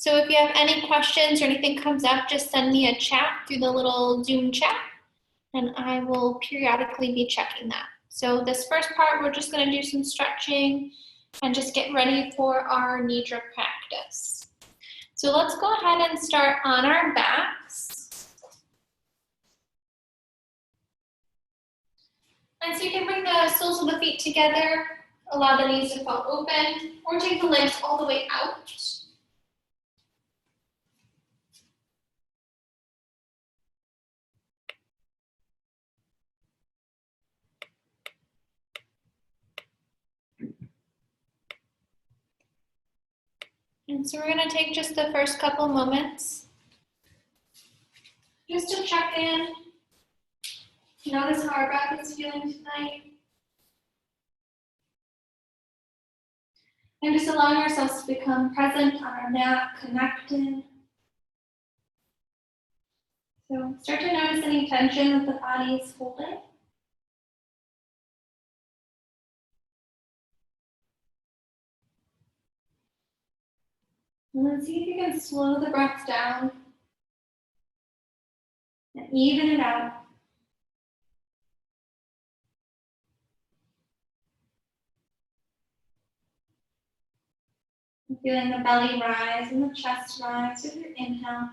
So if you have any questions or anything comes up, just send me a chat through the little Zoom chat, and I will periodically be checking that. So this first part, we're just gonna do some stretching and just get ready for our Nidra practice. So let's go ahead and start on our backs. And so you can bring the soles of the feet together, allow the knees to fall open, or take the legs all the way out. And so we're going to take just the first couple moments just to check in. Notice how our breath is feeling tonight. And just allowing ourselves to become present on our mat, connected. So start to notice any tension that the body is holding. And then see if you can slow the breath down and even it out. And feeling the belly rise and the chest rise with your inhale.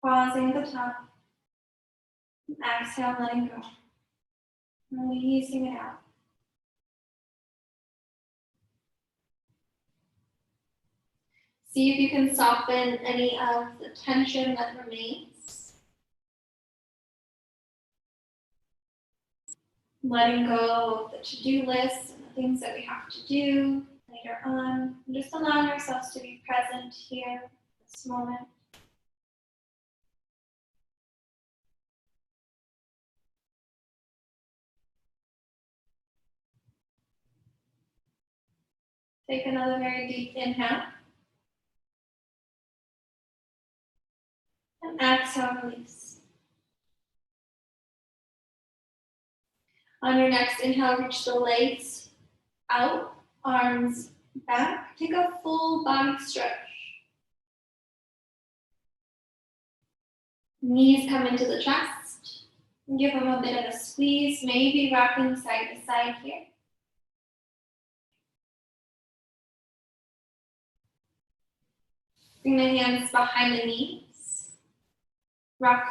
Pausing at the top. And exhale, letting go. Releasing it out. See if you can soften any of the tension that remains. Letting go of the to-do list and the things that we have to do later on. And just allowing ourselves to be present here, this moment. Take another very deep inhale. And exhale, release. On your next inhale, reach the legs out, arms back. Take a full body stretch. Knees come into the chest. Give them a bit of a squeeze, maybe rocking side to side here. Bring the hands behind the knees. Rock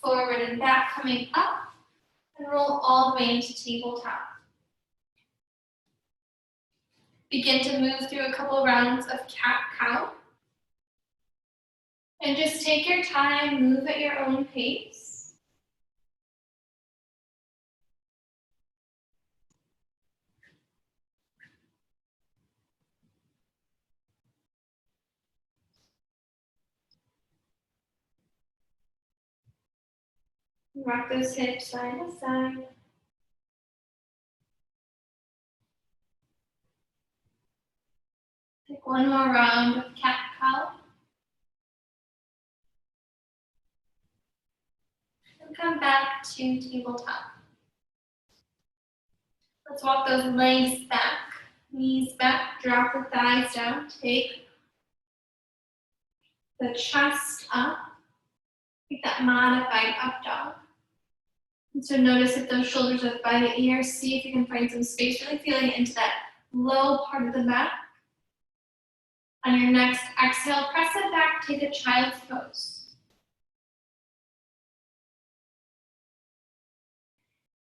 forward and back, coming up. And roll all the way into tabletop. Begin to move through a couple rounds of cat-cow. And just take your time, move at your own pace. Rock those hips side to side. Take one more round of cat-cow. And come back to tabletop. Let's walk those legs back, knees back, drop the thighs down. Take the chest up. Take that modified up dog. And so notice if those shoulders are by the ears. See if you can find some space, really feeling into that low part of the back. On your next exhale, press it back, take a child's pose.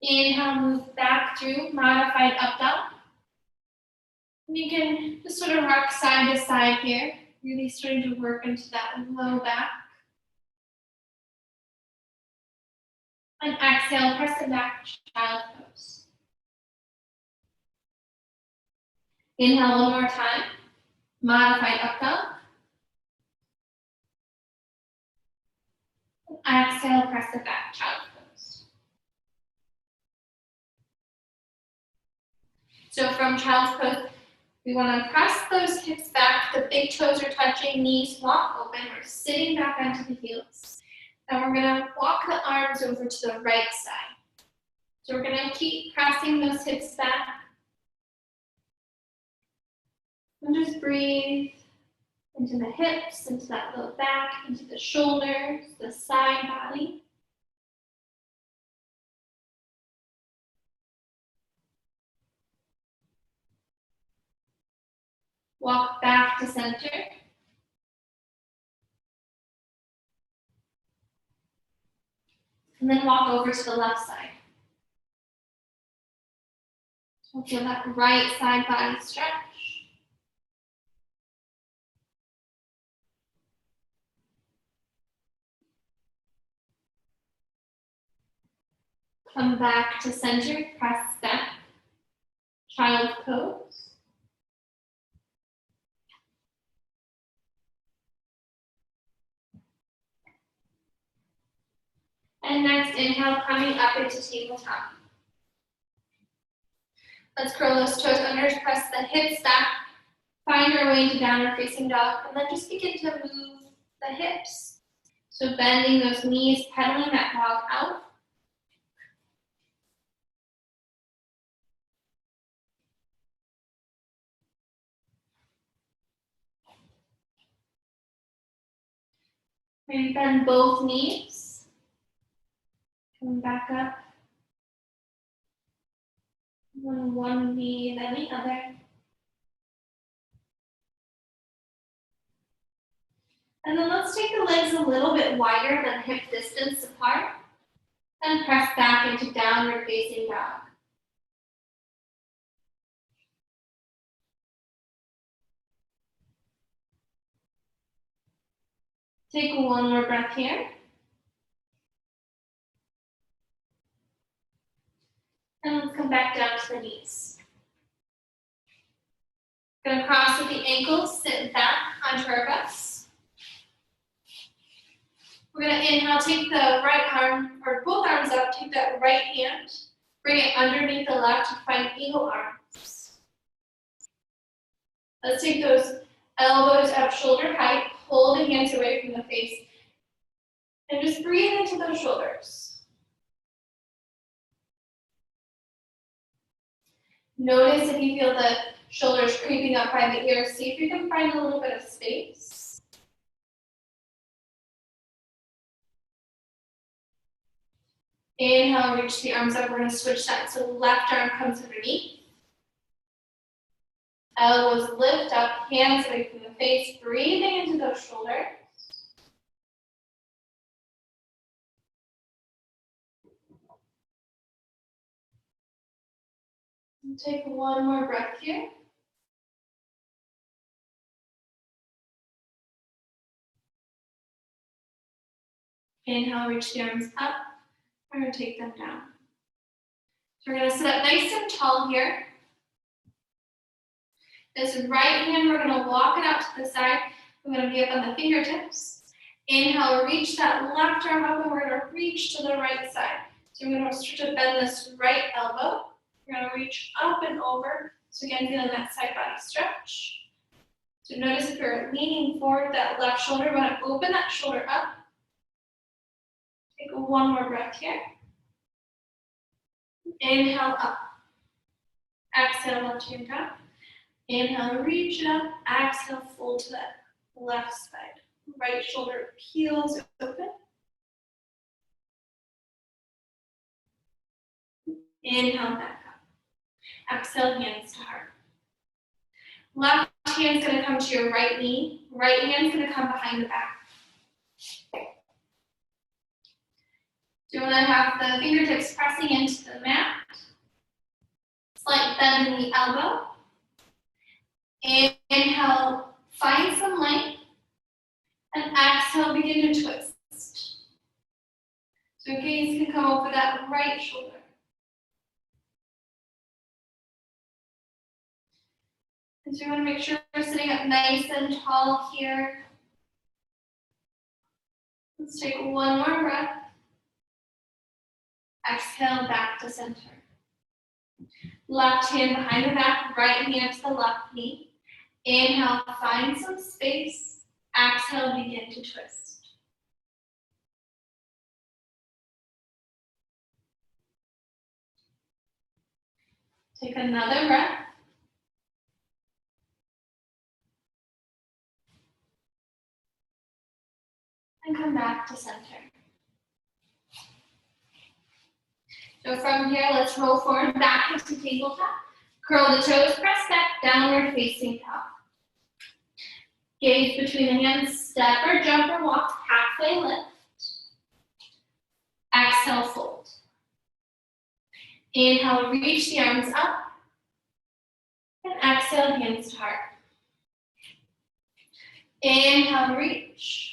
Inhale, move back through, modified up dog. And you can just sort of rock side to side here, really starting to work into that low back. And exhale, press it back, child's pose. Inhale one more time, modified up dog. And exhale, press it back, child's pose. So from child's pose, we want to press those hips back, the big toes are touching, knees walk open, we're sitting back onto the heels. And we're gonna walk the arms over to the right side. So we're gonna keep pressing those hips back. And just breathe into the hips, into that low back, into the shoulders, the side body. Walk back to center. And then walk over to the left side. So feel that right side body stretch. Come back to center, press back. Child's pose. And next, inhale, coming up into tabletop. Let's curl those toes under, press the hips back, find your way into downward facing dog, and then just begin to move the hips. So bending those knees, pedaling that dog out. Maybe bend both knees. Coming back up. One knee, then the other. And then let's take the legs a little bit wider than hip distance apart. And press back into downward facing dog. Take one more breath here. And let's come back down to the knees. Gonna cross with the ankles, sit back onto our butts. We're gonna inhale, take the right arm, or both arms up, take that right hand, bring it underneath the left to find eagle arms. Let's take those elbows up shoulder height, pull the hands away from the face, and just breathe into those shoulders. Notice if you feel the shoulders creeping up by the ears, see if you can find a little bit of space. Inhale, reach the arms up. We're going to switch that so the left arm comes underneath. Elbows lift up, hands away from the face, breathing into those shoulders. And take one more breath here. Inhale, reach the arms up. We're going to take them down. So we're going to sit up nice and tall here. This right hand, we're going to walk it out to the side. We're going to be up on the fingertips. Inhale, reach that left arm up, and we're going to reach to the right side. So we're going to start to bend this right elbow. We're going to reach up and over. So again, feeling that side body stretch. So notice if you're leaning forward, that left shoulder, we want to open that shoulder up. Take one more breath here. Inhale up. Exhale, left hand up. Inhale, reach it up. Exhale, fold to that left side. Right shoulder peels open. Inhale, back up. Exhale, hands to heart. Left hand's going to come to your right knee. Right hand's going to come behind the back. So you want to have the fingertips pressing into the mat. Slight bend in the elbow. Inhale, find some length. And exhale, begin to twist. So gaze can come over that right shoulder. And so you want to make sure we're sitting up nice and tall here. Let's take one more breath. Exhale, back to center. Left hand behind the back, right hand to the left knee. Inhale, find some space. Exhale, begin to twist. Take another breath. come back to center. So from here, let's roll forward back into tabletop. Curl the toes, press back, downward facing dog. Gaze between the hands, step or jump or walk, halfway lift. Exhale, fold. Inhale, reach the arms up. And exhale, hands to heart. Inhale, reach.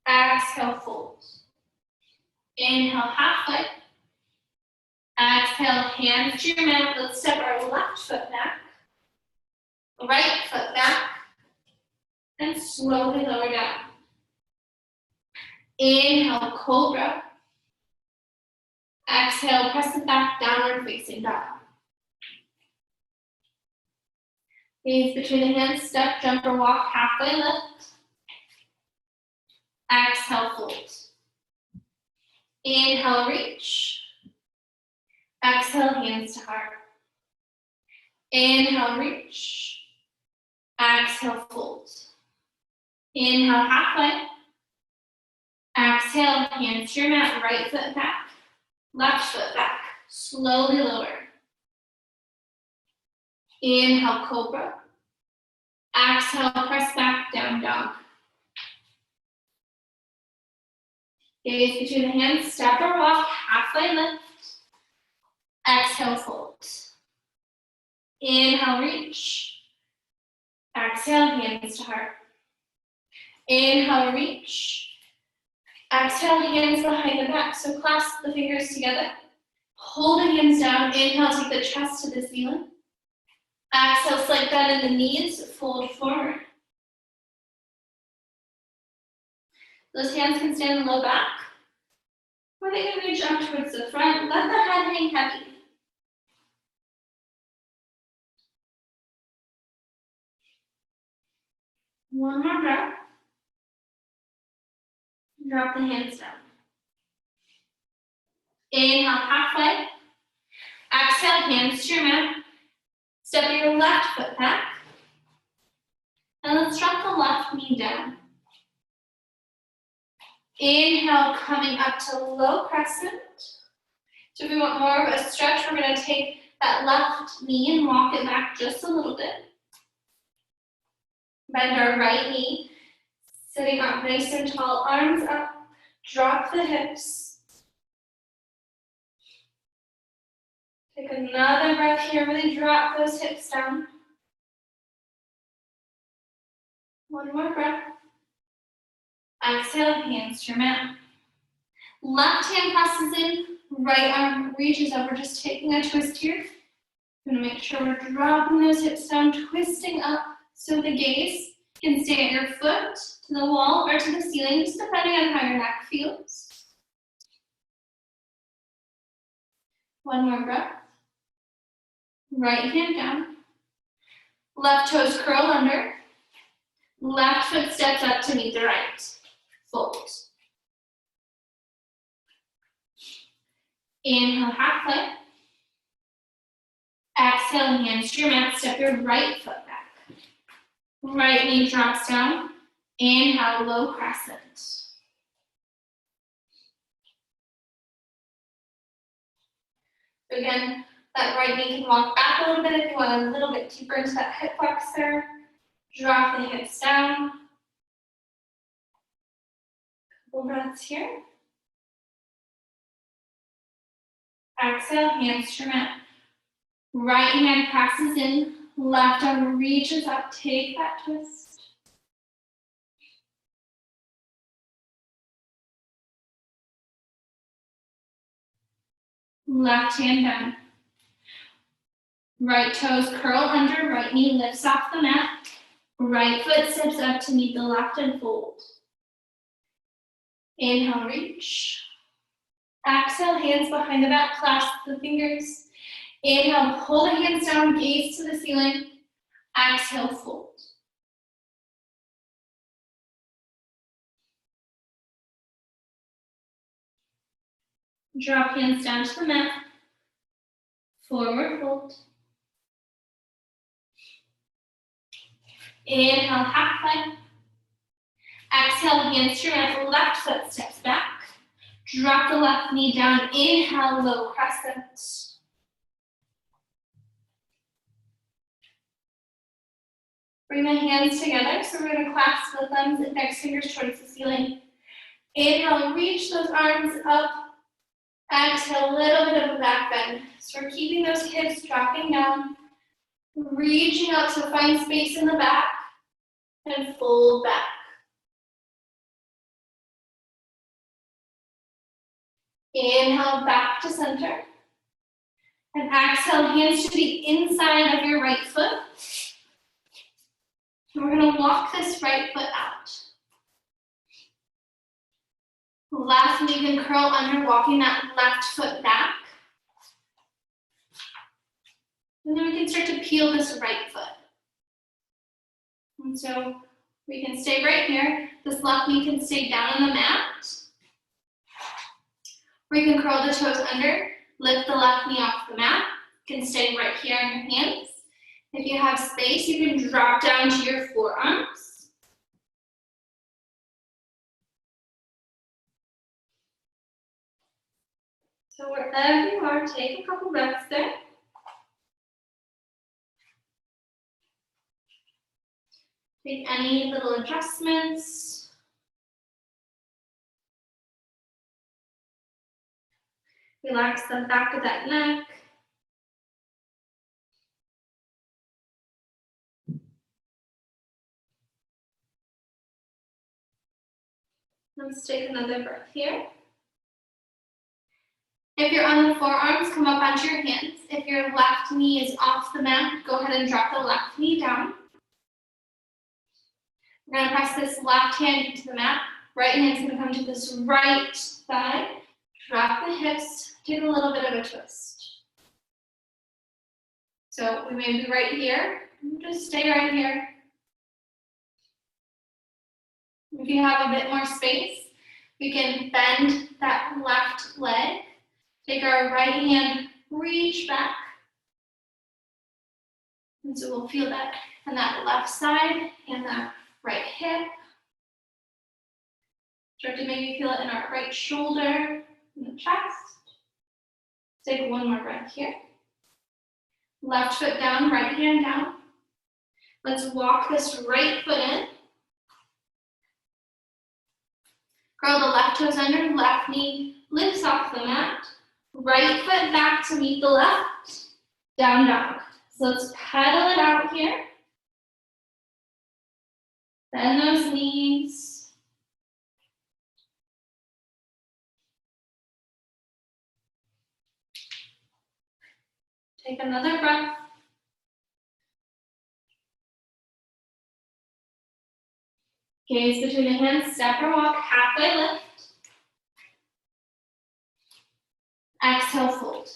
Exhale, fold. Inhale, halfway. Exhale, hands to your mat. Let's step our left foot back. Right foot back. And slowly lower down. Inhale, cobra. Exhale, press it back, downward facing dog. Gaze between the hands, step, jump, or walk, halfway lift. Exhale, fold. Inhale, reach. Exhale, hands to heart. Inhale, reach. Exhale, fold. Inhale, halfway. Exhale, hands to your mat, right foot back, left foot back. Slowly lower. Inhale, cobra. Exhale, press back, down dog. Gaze between the hands, step or walk, halfway lift. Exhale, fold. Inhale, reach. Exhale, hands to heart. Inhale, reach. Exhale, hands behind the back. So clasp the fingers together. Hold the hands down. Inhale, take the chest to the ceiling. Exhale, slight bend in the knees, fold forward. Those hands can stand in low back, or they can reach up towards the front. Let the head hang heavy. One more breath. Drop the hands down. Inhale, halfway. Exhale, hands to your mat. Step your left foot back. And let's drop the left knee down. Inhale, coming up to low crescent. So if we want more of a stretch, we're going to take that left knee and walk it back just a little bit. Bend our right knee, sitting up nice and tall, arms up, drop the hips. Take another breath here, really drop those hips down. One more breath. Exhale, hands to your mat. Left hand presses in, right arm reaches up. We're just taking a twist here. We're gonna make sure we're dropping those hips down, twisting up so the gaze can stay at your foot, to the wall, or to the ceiling, just depending on how your neck feels. One more breath. Right hand down. Left toes curl under. Left foot steps up to meet the right. Fold. Inhale, halfway. Exhale, hands to your mat. Step your right foot back. Right knee drops down. Inhale, low crescent. Again, that right knee can walk back a little bit if you want a little bit deeper into that hip flexor. Drop the hips down. Couple breaths here. Exhale, hands to your mat. Right hand passes in, left arm reaches up, take that twist. Left hand down. Right toes curl under, right knee lifts off the mat. Right foot steps up to meet the left and fold. Inhale, reach. Exhale, hands behind the back, clasp the fingers. Inhale, pull the hands down, gaze to the ceiling. Exhale, fold. Drop hands down to the mat. Forward fold. Inhale, halfway. Exhale, hands to your mat, left foot steps back. Drop the left knee down, inhale, low crescent. Bring the hands together, so we're gonna clasp the thumbs and index fingers towards the ceiling. Inhale, reach those arms up. Exhale, a little bit of a back bend. So we're keeping those hips dropping down, reaching out to find space in the back, and fold back. Inhale, back to center. And exhale, hands to the inside of your right foot. And we're gonna walk this right foot out. Last knee can curl under, walking that left foot back. And then we can start to peel this right foot. And so we can stay right here. This left knee can stay down on the mat. Or you can curl the toes under, lift the left knee off the mat. You can stay right here on your hands. If you have space, you can drop down to your forearms. So wherever you are, take a couple breaths there. Make any little adjustments. Relax the back of that neck. Let's take another breath here. If you're on the forearms, come up onto your hands. If your left knee is off the mat, go ahead and drop the left knee down. We're gonna press this left hand into the mat. Right hand's gonna come to this right thigh. Drop the hips, take a little bit of a twist. So we may be right here, just stay right here. If you have a bit more space, we can bend that left leg. Take our right hand, reach back. And so we'll feel that on that left side and that right hip. Start to maybe feel it in our right shoulder, in the chest. Take one more breath here. Left foot down, right hand down. Let's walk this right foot in. Curl the left toes under, left knee lifts off the mat. Right foot back to meet the left. Down dog. So let's pedal it out here. Bend those knees. Take another breath. Gaze between the hands, step or walk, halfway lift. Exhale, fold.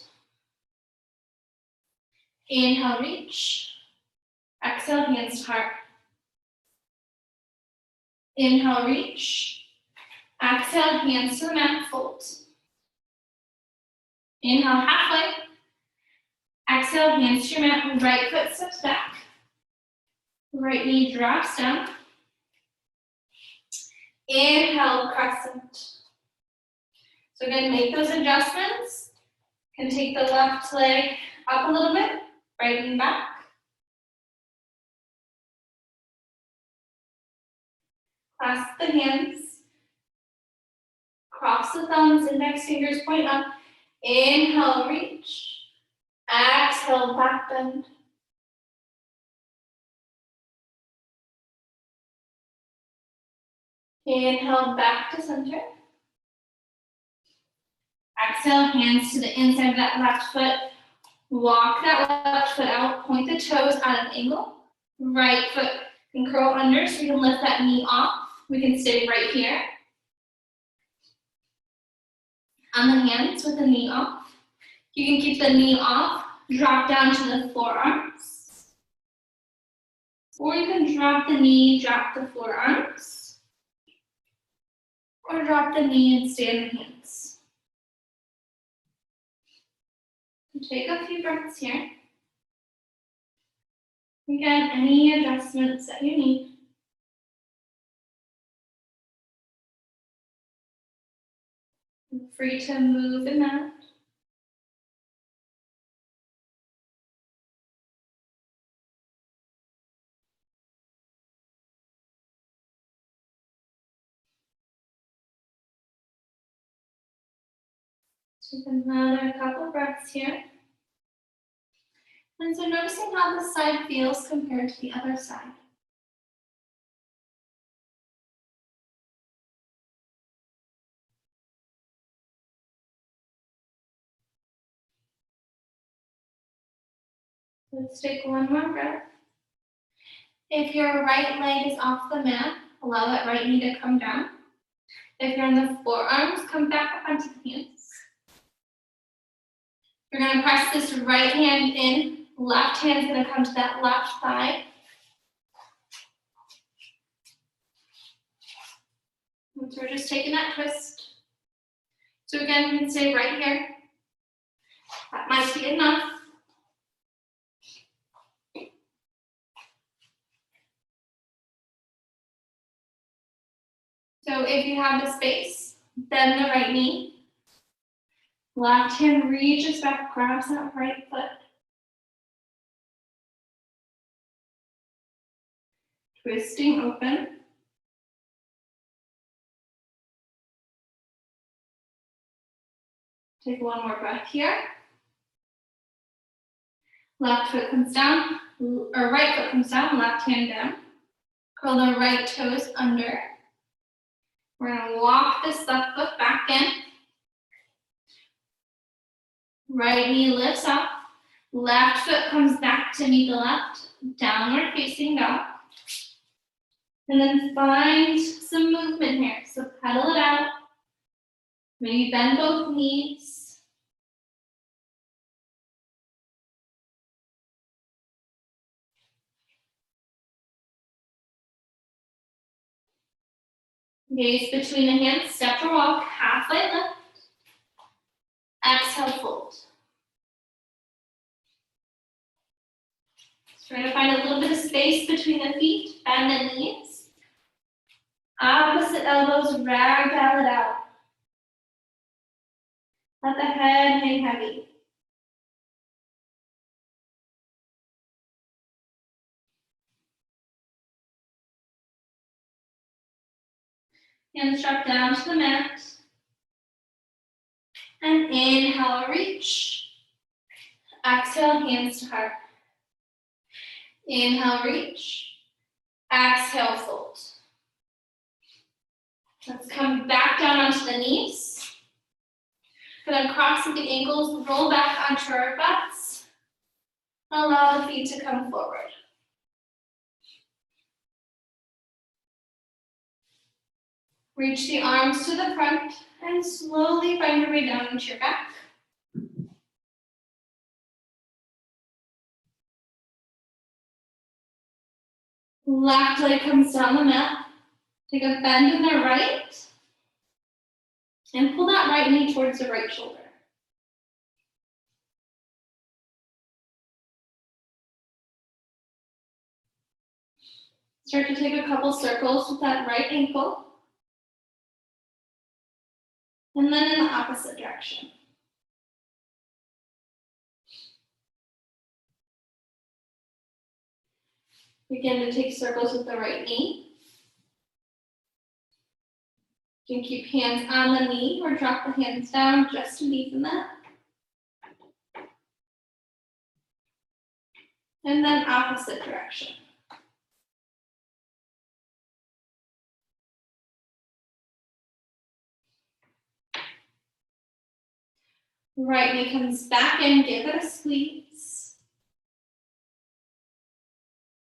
Inhale, reach. Exhale, hands to heart. Inhale, reach. Exhale, hands to the mat, fold. Inhale, halfway. Exhale, hands to your mat, right foot steps back. Right knee drops down. Inhale, crescent. So again, make those adjustments. Can take the left leg up a little bit, right knee back. Clasp the hands. Cross the thumbs, index fingers point up. Inhale, reach. Exhale, back bend. Inhale, back to center. Exhale, hands to the inside of that left foot. Walk that left foot out, point the toes at an angle. Right foot can curl under so we can lift that knee off. We can stay right here. On the hands with the knee off. You can keep the knee off, drop down to the forearms. Or you can drop the knee, drop the forearms. Or drop the knee and stay on the hands. Take a few breaths here. Again, any adjustments that you need. Feel free to move the mat. Take another couple breaths here. And so noticing how this side feels compared to the other side. Let's take one more breath. If your right leg is off the mat, allow that right knee to come down. If you're on the forearms, come back up onto the hands. You're going to press this right hand in. Left hand's going to come to that left thigh. And so we're just taking that twist. So again, we can stay right here. That might be enough. So if you have the space, bend the right knee. Left hand reaches back, grabs that right foot. Twisting open. Take one more breath here. Left foot comes down, or right foot comes down, left hand down. Curl the right toes under. We're gonna walk this left foot back in. Right knee lifts up. Left foot comes back to meet the left. Downward facing dog. And then find some movement here. So pedal it out. Maybe bend both knees. Gaze between the hands, step or walk, halfway lift. Exhale, fold. Try to find a little bit of space between the feet, bend the knees. Opposite elbows, ragdoll it out. Let the head hang heavy. Hands drop down to the mat. And inhale, reach. Exhale, hands to heart. Inhale, reach. Exhale, fold. Let's come back down onto the knees. Gonna cross the ankles, roll back onto our butts. Allow the feet to come forward. Reach the arms to the front and slowly find your way down into your back. Left leg comes down the mat. Take a bend in the right. And pull that right knee towards the right shoulder. Start to take a couple circles with that right ankle. And then in the opposite direction. Begin to take circles with the right knee. You can keep hands on the knee or drop the hands down just to deepen that. And then opposite direction. Right knee comes back in, give it a squeeze.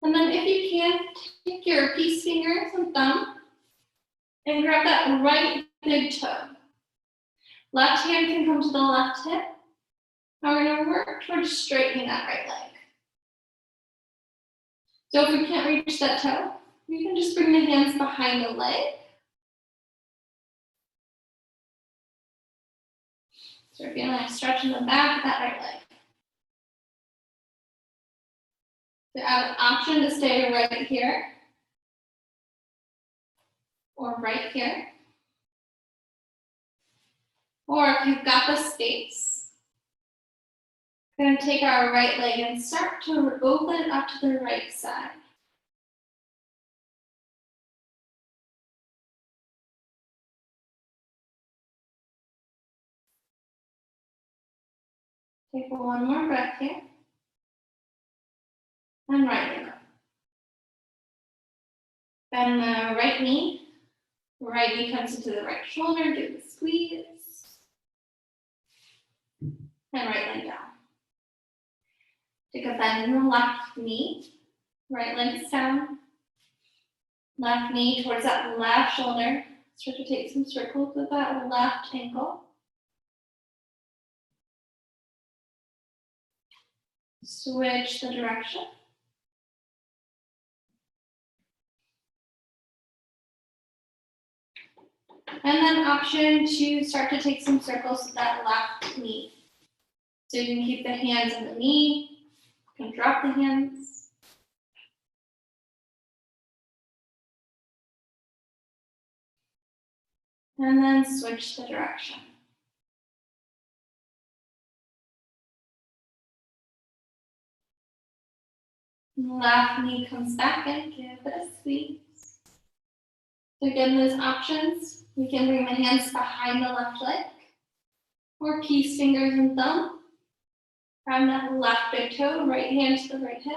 And then if you can, take your peace fingers and thumb and grab that right big toe. Left hand can come to the left hip. Now we're gonna work towards straightening that right leg. So if we can't reach that toe, you can just bring the hands behind the leg. So we're feeling like stretching the back of that right leg. So you have an option to stay right here or right here. Or if you've got the space, we're going to take our right leg and start to open it up to the right side. Take one more breath here. And right leg up. Bend the right knee. Right knee comes into the right shoulder. Give a squeeze. And right leg down. Take a bend in the left knee. Right leg is down. Left knee towards that left shoulder. Start to take some circles with that left ankle. Switch the direction. And then option to start to take some circles with that left knee. So you can keep the hands on the knee. You can drop the hands. And then switch the direction. Left knee comes back in, give it a squeeze. So again, those options, we can bring the hands behind the left leg, or peace fingers and thumb. Grab that left big toe, right hand to the right hip.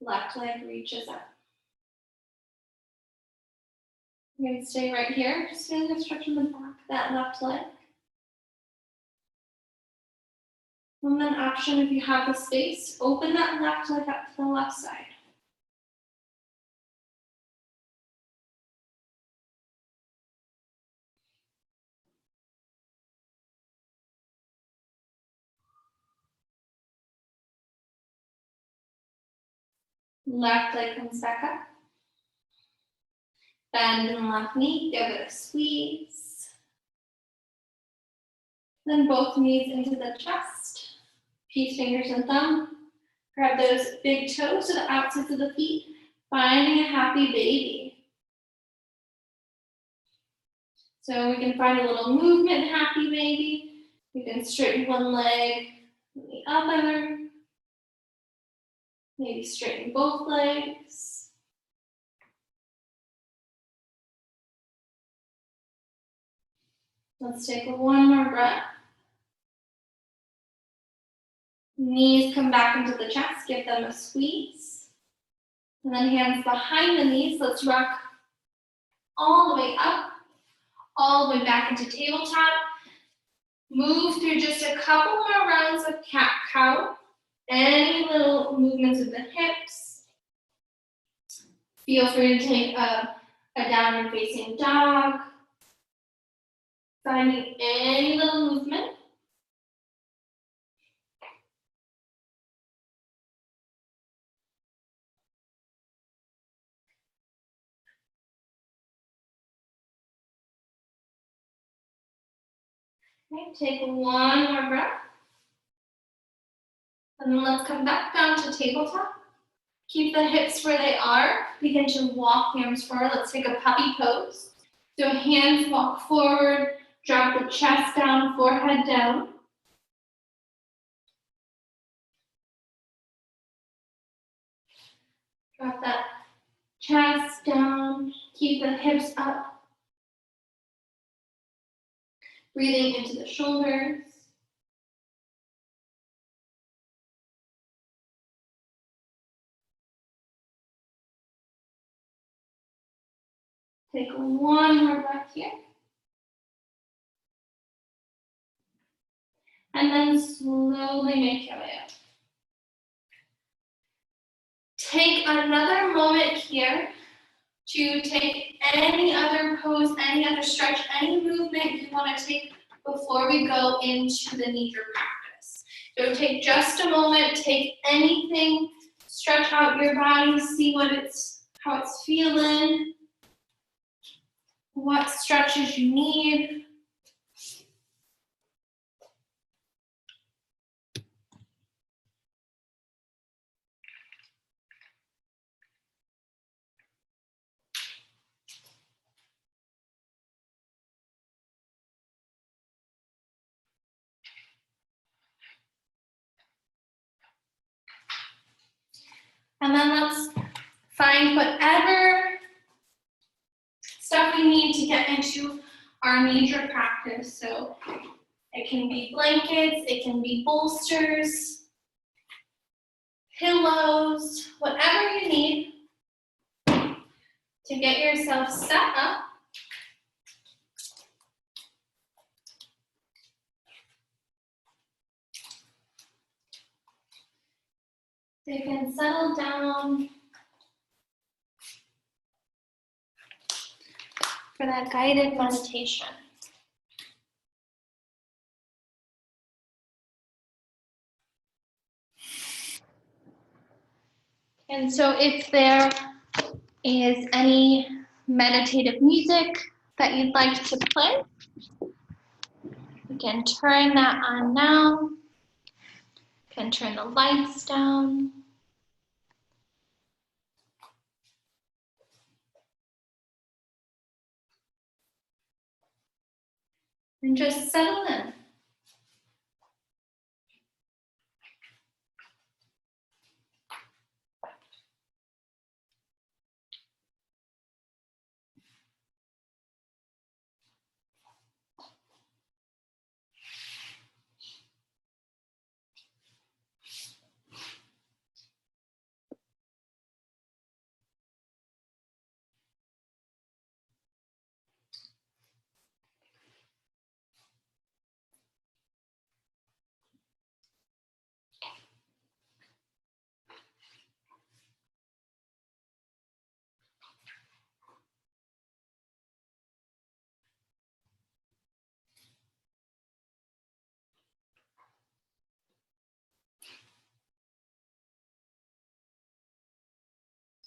Left leg reaches up. You're going to stay right here, just feeling a stretch in the back of that left leg. And then option, if you have the space, open that left leg up to the left side. Left leg comes back up. Bend in the left knee, give it a squeeze. Then both knees into the chest. Peace fingers and thumb. Grab those big toes to the outsides of the feet, finding a happy baby. So we can find a little movement, happy baby. You can straighten one leg and the other. Maybe straighten both legs. Let's take one more breath. Knees come back into the chest, give them a squeeze. And then hands behind the knees. Let's rock all the way up, all the way back into tabletop. Move through just a couple more rounds of cat-cow. Any little movements of the hips. Feel free to take a downward facing dog. Finding any little movement. Okay, take one more breath. And then let's come back down to tabletop. Keep the hips where they are. Begin to walk arms forward. Let's take a puppy pose. So hands walk forward, drop the chest down, forehead down. Drop that chest down, keep the hips up. Breathing into the shoulders. Take one more breath here. And then slowly make your way up. Take another moment here to take any other pose, any other stretch, any movement you want to take before we go into the Nidra practice. So take just a moment, take anything, stretch out your body, see how it's feeling, what stretches you need. And then let's find whatever stuff we need to get into our Nidra practice. So it can be blankets, it can be bolsters, pillows, whatever you need to get yourself set up. So you can settle down for that guided meditation. And so if there is any meditative music that you'd like to play, you can turn that on now. You can turn the lights down. And just settle in.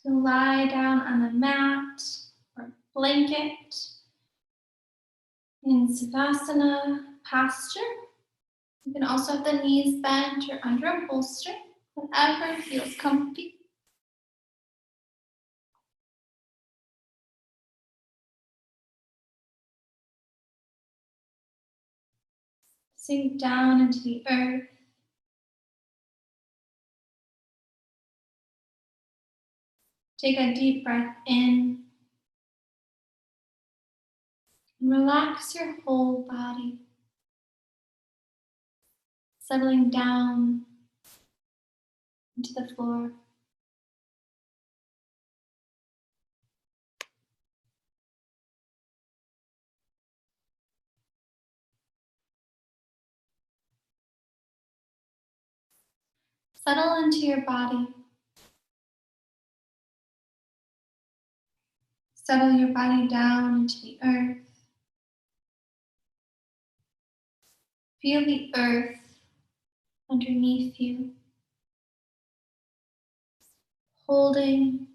So lie down on a mat or blanket in Savasana posture. You can also have the knees bent or under a bolster, whatever feels comfy. Sink down into the earth. Take a deep breath in. And relax your whole body. Settling down into the floor. Settle into your body. Settle your body down into the earth. Feel the earth underneath you, holding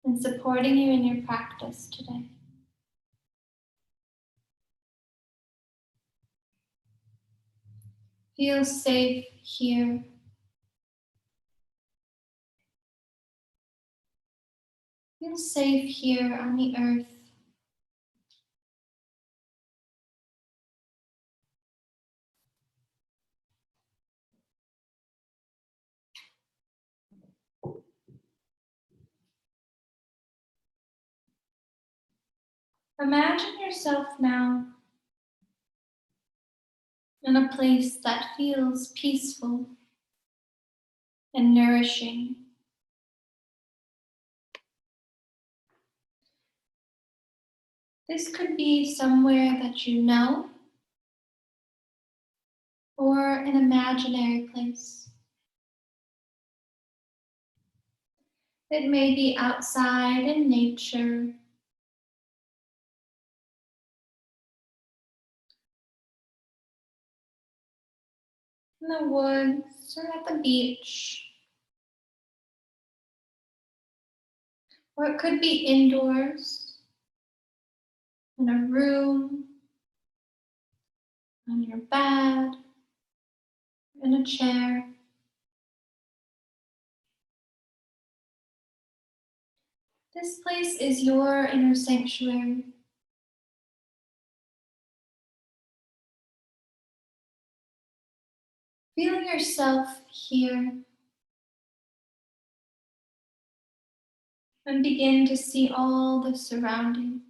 and supporting you in your practice today. Feel safe here. Feel safe here on the earth. Imagine yourself now in a place that feels peaceful and nourishing. This could be somewhere that you know, or an imaginary place. It may be outside in nature, in the woods, or at the beach. Or it could be indoors, in a room, on your bed, in a chair. This place is your inner sanctuary. Feel yourself here, And begin to see all the surroundings.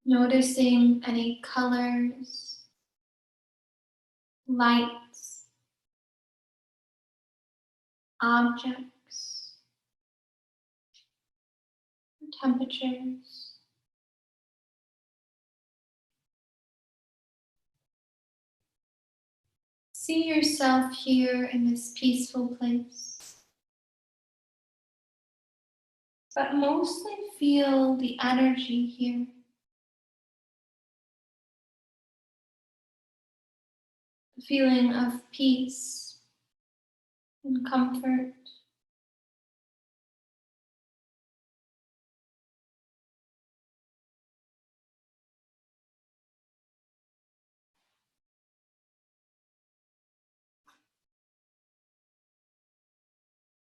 Noticing any colors, lights, objects, temperatures. See yourself here in this peaceful place, but mostly feel the energy here. The feeling of peace and comfort.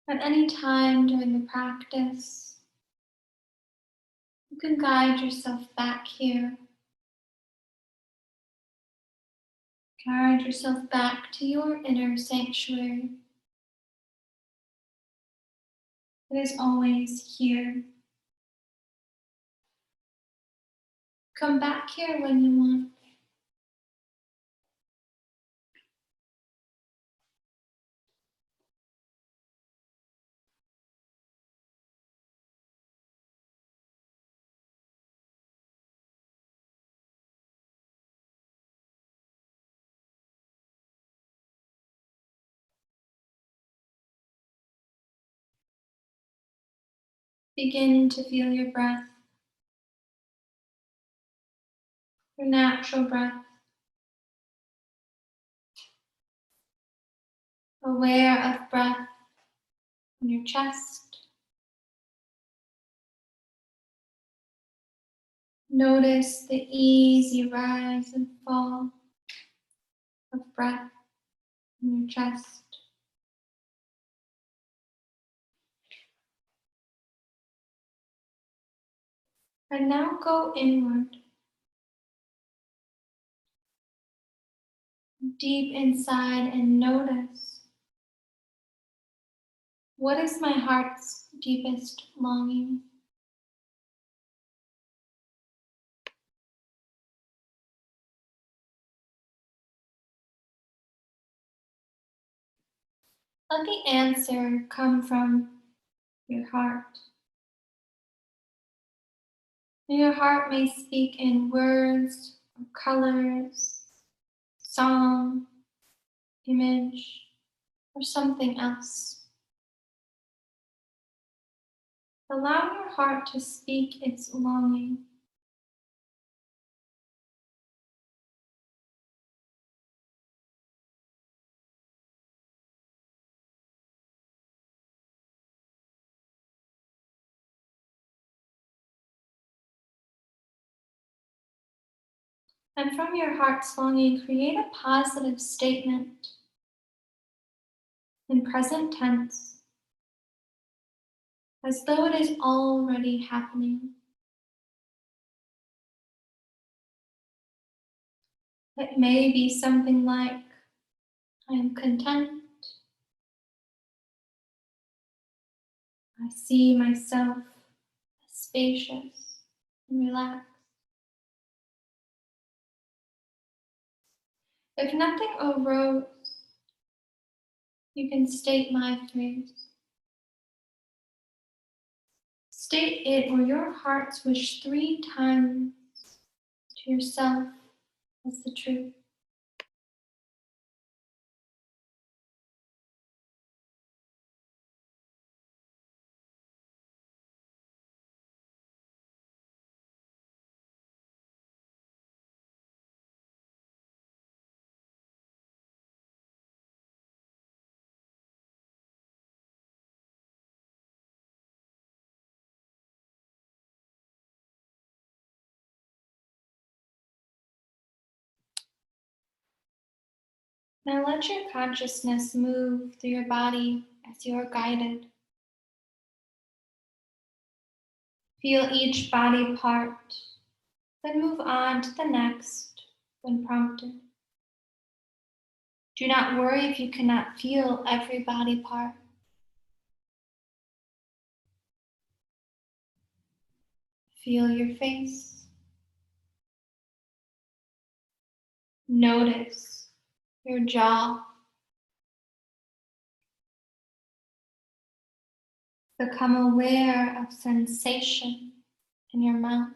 At any time during the practice, you can guide yourself back here. Guide yourself back to your inner sanctuary. It is always here. Come back here when you want. Begin to feel your breath, your natural breath. Aware of breath in your chest. Notice the easy rise and fall of breath in your chest. And now go inward, deep inside, and notice, what is my heart's deepest longing? Let the answer come from your heart. Your heart may speak in words or colors, song, image, or something else. Allow your heart to speak its longing. And from your heart's longing, create a positive statement in present tense, as though it is already happening. It may be something like, I am content. I see myself as spacious and relaxed. If nothing arose, you can state my phrase. State it or your heart's wish 3 times to yourself as the truth. Now let your consciousness move through your body as you are guided. Feel each body part, then move on to the next when prompted. Do not worry if you cannot feel every body part. Feel your face. Notice your jaw. Become aware of sensation in your mouth.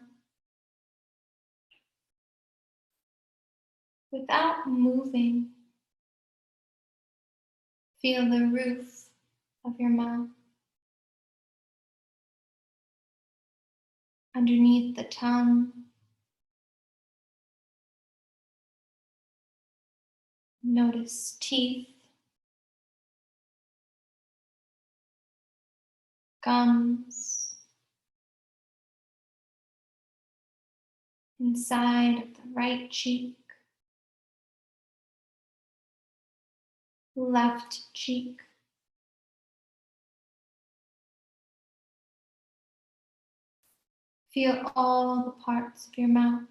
Without moving, feel the roof of your mouth. Underneath the tongue, notice teeth, gums, inside of the right cheek, left cheek. Feel all the parts of your mouth,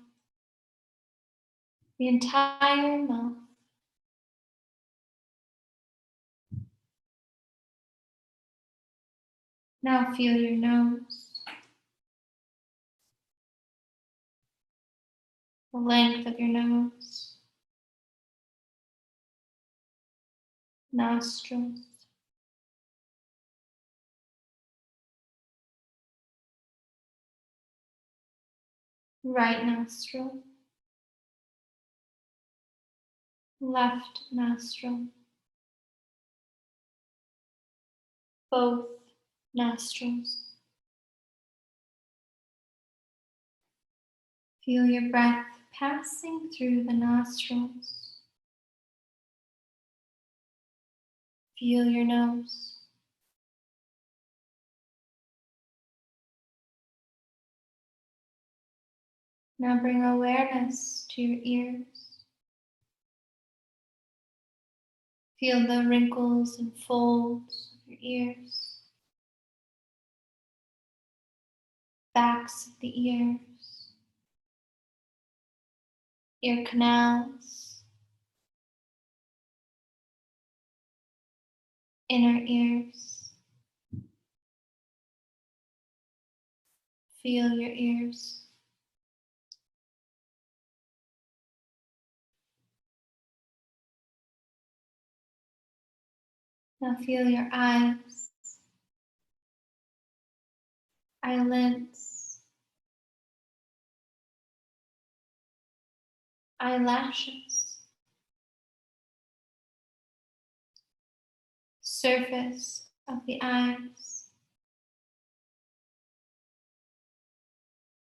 the entire mouth. Now feel your nose, the length of your nose, nostrils, right nostril, left nostril, both nostrils. Feel your breath passing through the nostrils. Feel your nose. Now bring awareness to your ears. Feel the wrinkles and folds of your ears, backs of the ears, ear canals, inner ears. Feel your ears. Now feel your eyes, eyelids, eyelashes, surface of the eyes,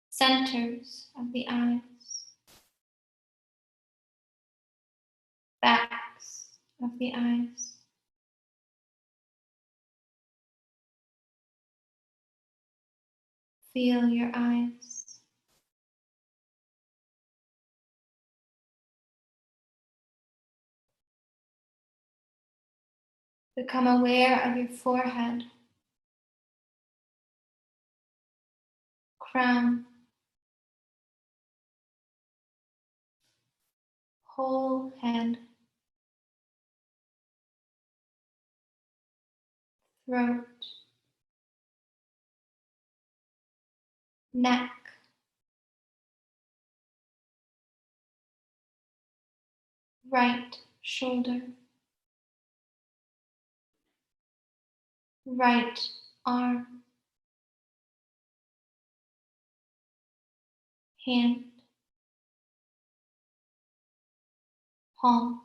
centers of the eyes, backs of the eyes. Feel your eyes. Become aware of your forehead, crown, whole head, throat, neck, right shoulder, right arm, hand, palm.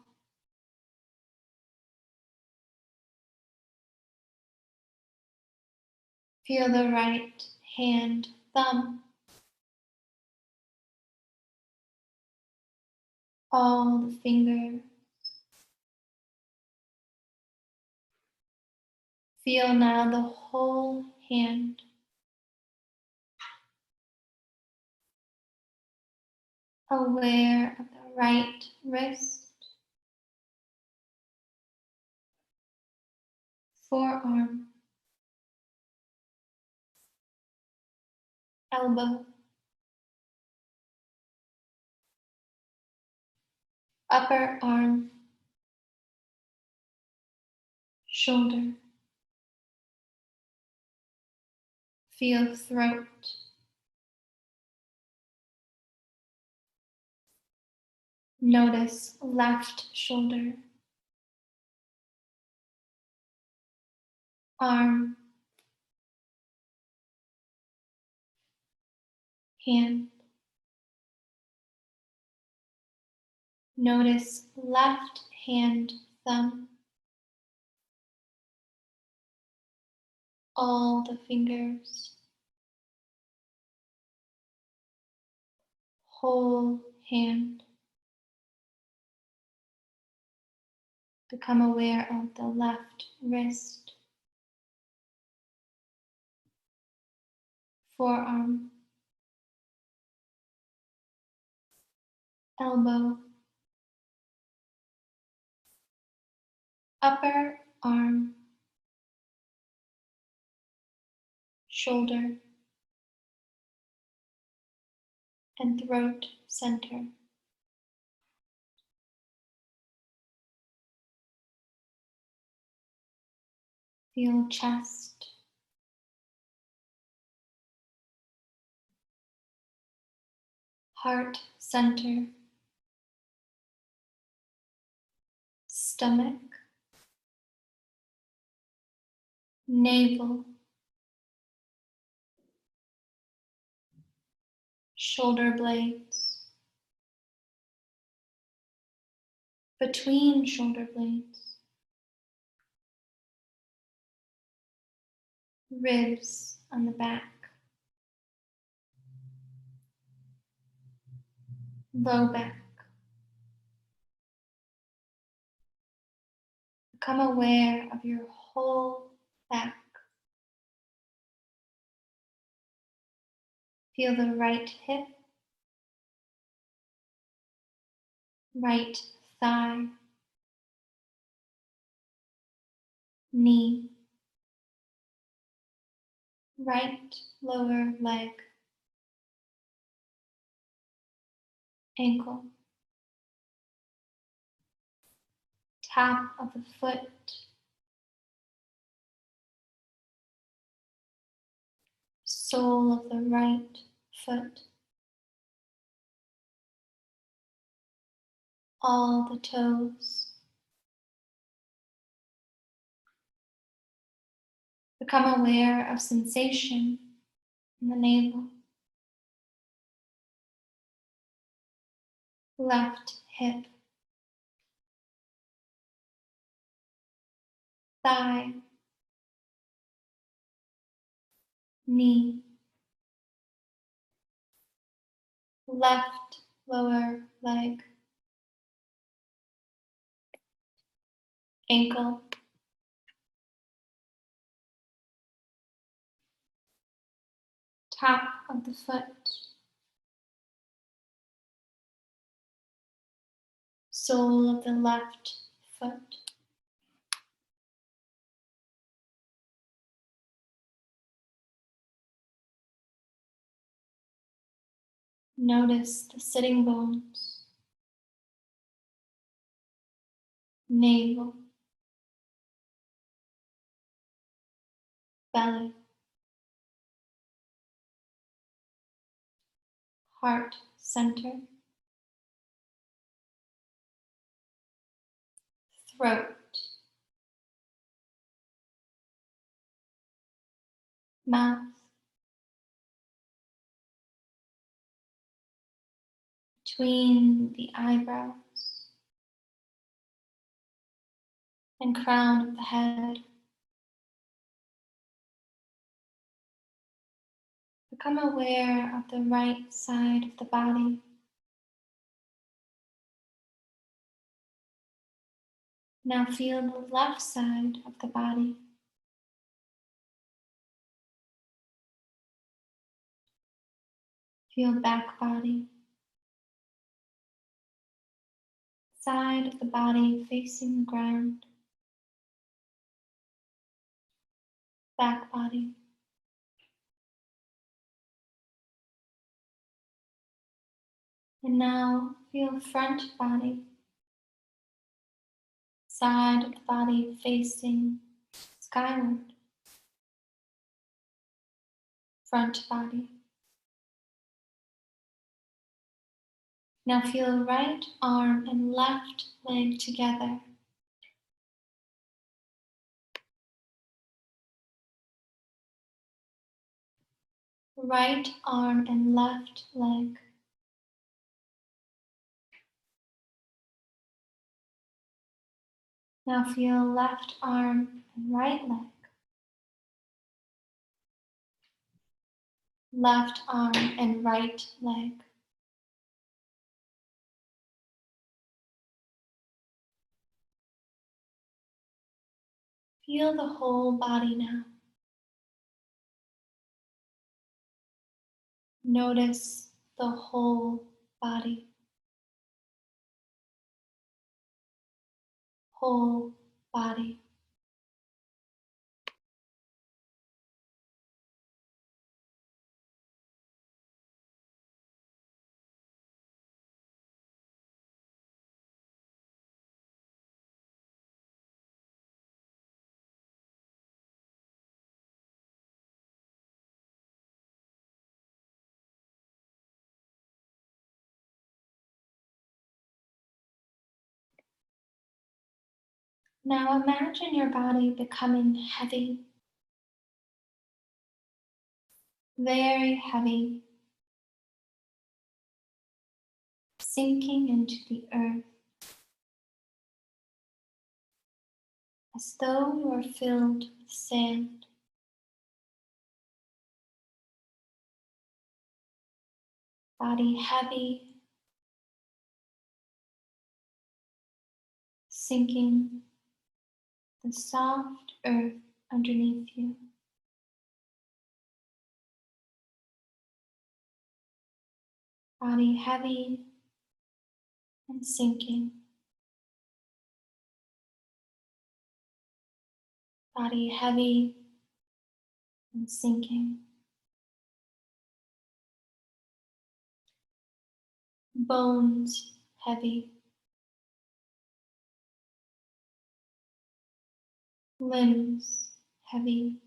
Feel the right hand, thumb, all the fingers. Feel now the whole hand. Aware of the right wrist, forearm, elbow, upper arm, shoulder. Feel throat, Notice left shoulder, arm, hand. Notice left hand thumb, all the fingers, whole hand. Become aware of the left wrist, forearm, elbow, upper arm, shoulder, and throat center. Feel chest, heart center, stomach, navel, shoulder blades, between shoulder blades, ribs on the back, low back. Become aware of your whole back. Feel the right hip, right thigh, knee, right lower leg, ankle, top of the foot, sole of the right foot, all the toes. Become aware of sensation in the navel, left hip, thigh, knee, left lower leg, ankle, top of the foot, sole of the left foot. Notice the sitting bones, navel, belly, heart center, throat, mouth, between the eyebrows and crown of the head. Become aware of the right side of the body. Now feel the left side of the body. Feel back body. Side of the body facing the ground. Back body. And now feel front body. Side of the body facing skyward. Front body. Now feel right arm and left leg together. Right arm and left leg. Now feel left arm and right leg. Left arm and right leg. Feel the whole body now. Notice the whole body. Whole body. Now imagine your body becoming heavy, very heavy, sinking into the earth as though you are filled with sand. Body heavy, sinking the soft earth underneath you. Body heavy and sinking. Body heavy and sinking. Bones heavy. Limbs heavy.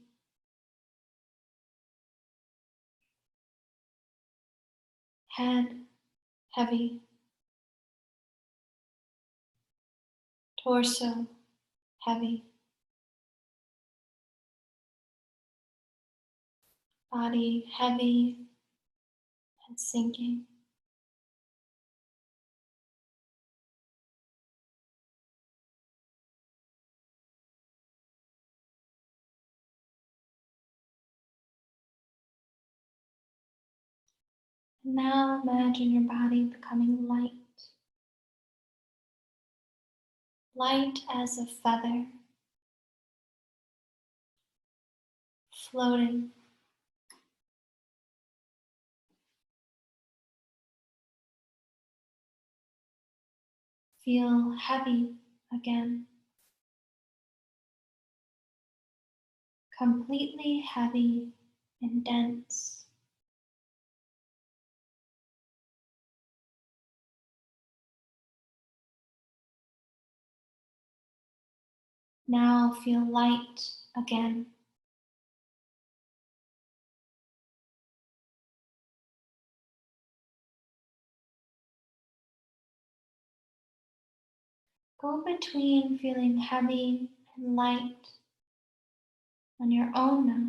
Head heavy. Torso heavy. Body heavy and sinking. And now imagine your body becoming light. Light as a feather, floating. Feel heavy again. Completely heavy and dense. Now feel light again. Go between feeling heavy and light on your own now.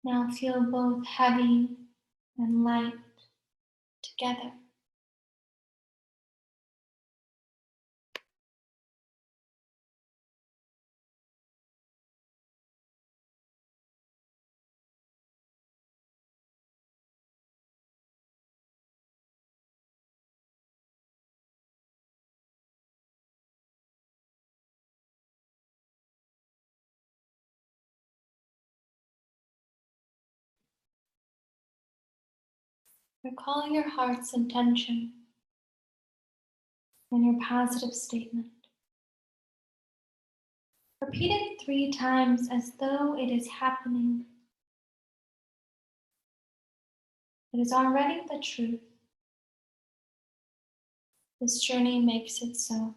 Now feel both heavy and light together. Recall your heart's intention and your positive statement. Repeat it 3 times as though it is happening. It is already the truth. This journey makes it so.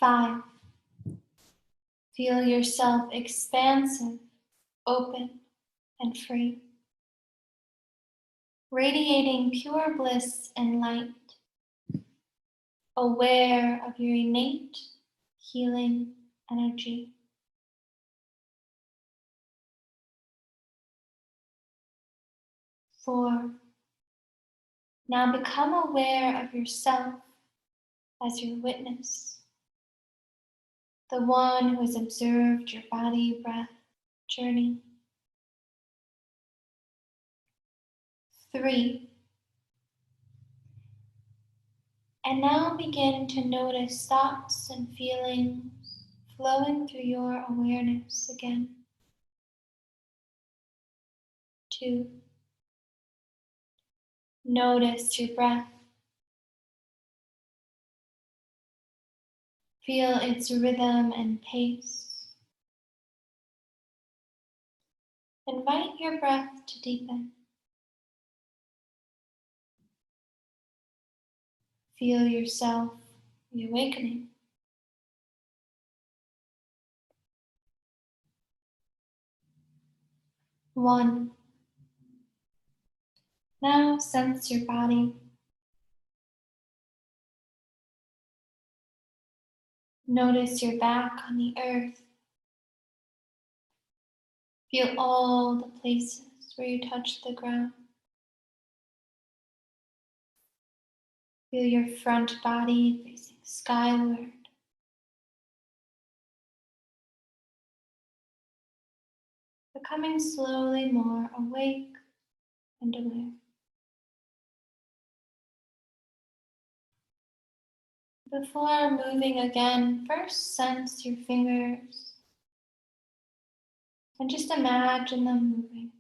Five, feel yourself expansive, open, and free, radiating pure bliss and light, aware of your innate healing energy. 4, now become aware of yourself as your witness, the one who has observed your body, breath, journey. 3, and now begin to notice thoughts and feelings flowing through your awareness again. 2, notice your breath. Feel its rhythm and pace. Invite your breath to deepen. Feel yourself reawakening. 1, now sense your body. Notice your back on the earth. Feel all the places where you touch the ground. Feel your front body facing skyward. Becoming slowly more awake and aware. Before moving again, first sense your fingers and just imagine them moving.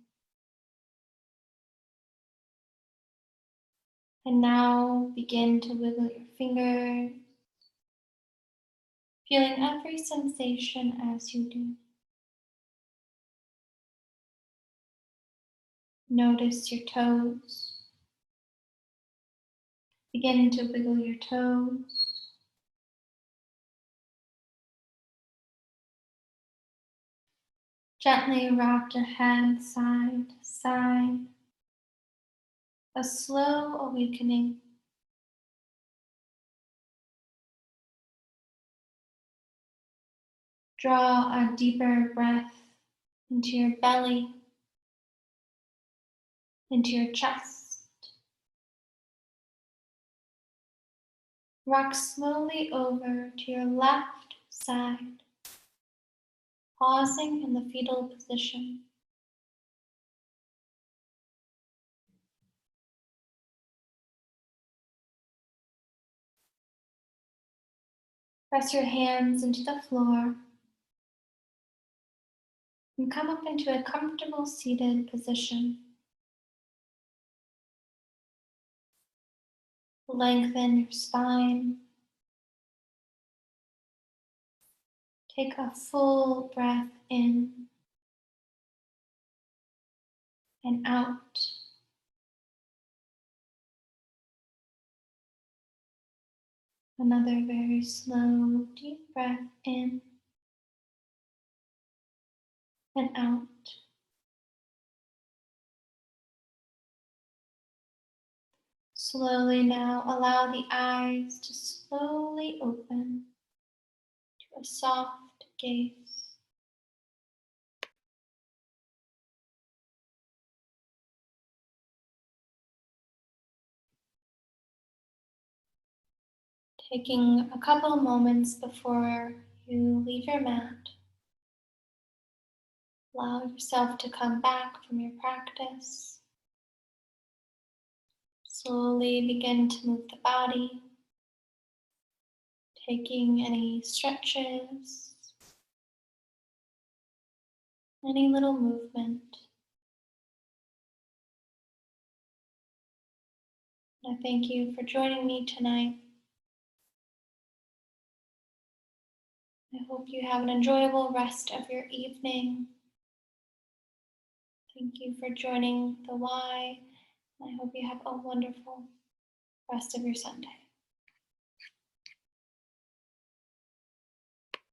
And now begin to wiggle your fingers, feeling every sensation as you do. Notice your toes. Begin to wiggle your toes. Gently rock your head side to side. A slow awakening. Draw a deeper breath into your belly, into your chest. Rock slowly over to your left side, pausing in the fetal position. Press your hands into the floor and come up into a comfortable seated position. Lengthen your spine. Take a full breath in and out. Another very slow, deep breath in and out. Slowly now allow the eyes to slowly open to a soft gaze. Taking a couple moments before you leave your mat, allow yourself to come back from your practice. Slowly begin to move the body, taking any stretches, any little movement. I thank you for joining me tonight. I hope you have an enjoyable rest of your evening. Thank you for joining the Y. I hope you have a wonderful rest of your Sunday.